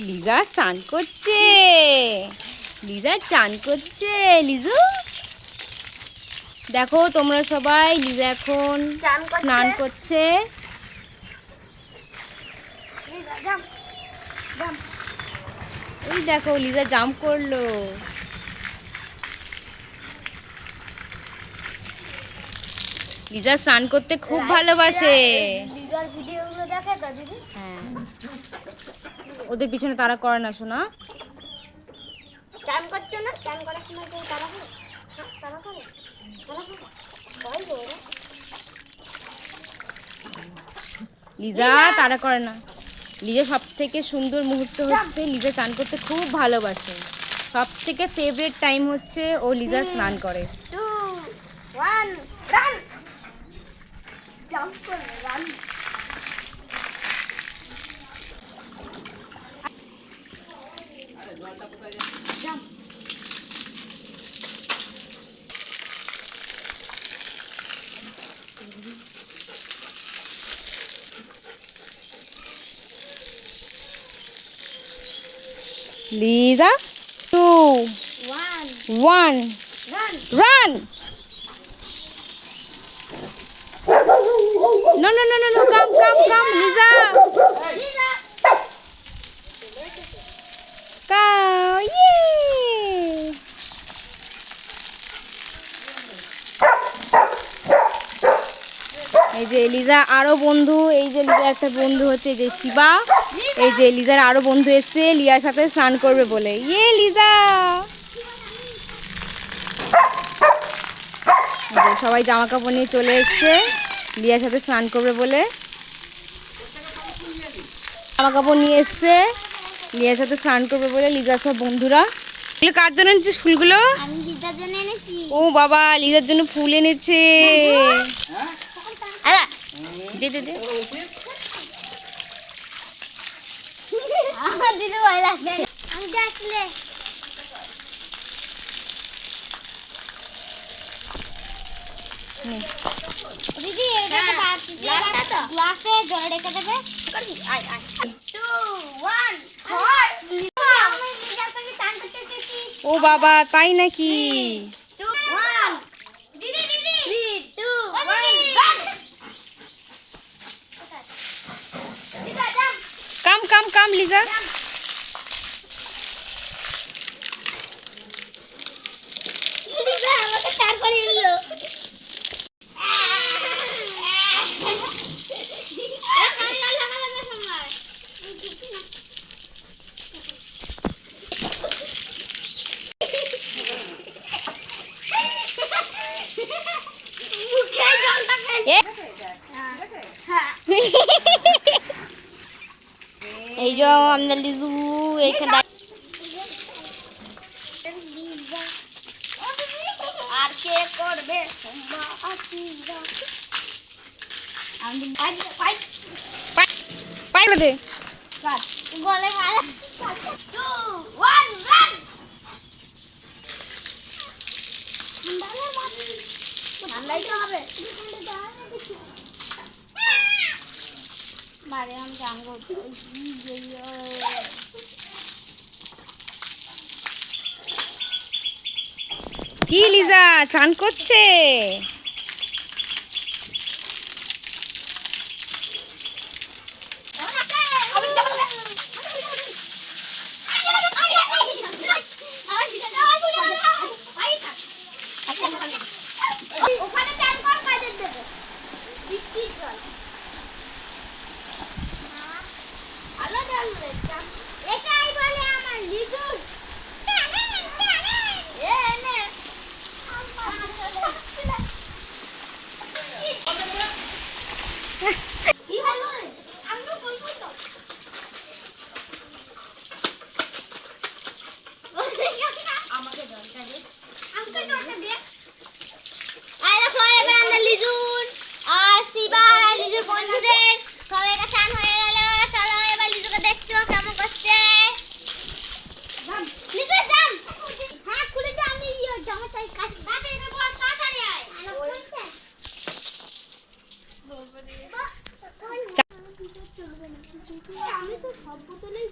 লিজা চান করছে, লিজা চান করছে। লিজু দেখো তোমরা সবাই, লিজা এখন স্নান করছে। এই দেখো লিজা জাম্প করলো। লিজা স্নান করতে খুব ভালোবাসে। লিজার ভিডিওগুলো দেখে তো দিদি? হ্যাঁ, ওদের পিছনে তারা করে না শোনা। চান করছো না? চান করার সময় কেউ তারা করে? তারা করে? তারা করে? লিজা তারা করে না। লিজা সব থেকে সুন্দর মুহূর্ত হচ্ছে লিজা চান করতে খুব ভালোবাসে। সব থেকে ফেভারিট টাইম হচ্ছে ও লিজা স্নান করে। 2 1 রান। জাম্প করে run. Liza 2 1 1 run. run. No, no, no, no, no, come, Liza. Liza Go, yay. এই যে লিজা আরো বন্ধু, এই যে লিজা একটা বন্ধু হচ্ছে এই যে শিবা। এই যে লিজার আরো বন্ধু এসছে লিয়ার সাথে স্নান করবে বলে। ইয়ে লিজা, সবাই জামা কাপড় নিয়ে চলে এসছে লিয়ার সাথে স্নান করবে বলে। জামা কাপড় নিয়ে এসছে লিয়ার সাথে স্নান করবে বলে লিজার সব বন্ধুরা। এগুলো কার জন্য এনেছিস ফুলগুলো? আমি লিজার জন্য এনেছি। ও বাবা, লিজার জন্য ফুল এনেছে। দে দে দে। আমার দিদি ভয় লাগছে। আমি দেখলে দিদি এটাকে বাদ তো গ্লাসে জল রেখে দেবে। আয় আয় 2 1 আমি লিজার সঙ্গে টান করতে এসেছি। ও বাবা, তাই নাকি? 2 1 দিদি দিদি 3 2 1 রান। লিজা জাম্প। কাম লিজা। লিজা আমাকে তারপরে এলো। এই যে আমাদের লিজু এখানে আর কে করবে পাই দে। গলে মারা 2 1 রান। ঠান্ডাই তো হবে। মারে আমি গান করতে কি লিজা চান করছে? ওখানে চান কর কাজে দেবে বৃষ্টির জল আলো জ্বলবে। এটাই বলে আমার লিজু। এ নে কি হলো রে? আমি তো বলবো তো আমাকে জলটা দে, আমাকে জলটা দে। আর দেখো এবার আমরা লিজুর আর শিবা আর লিজুর বন্ধুদের সবাইকে চান হয়ে গেল। চলো এবার লিজুকে দেখছো কেমন করছে। লিজু জাম। হ্যাঁ খুলে দে, আমি জামা চাই কাছে দাঁড়ে এটা বল তাড়াতাড়ি আয়। আলো খুলতে আমি তো সব বোতলেই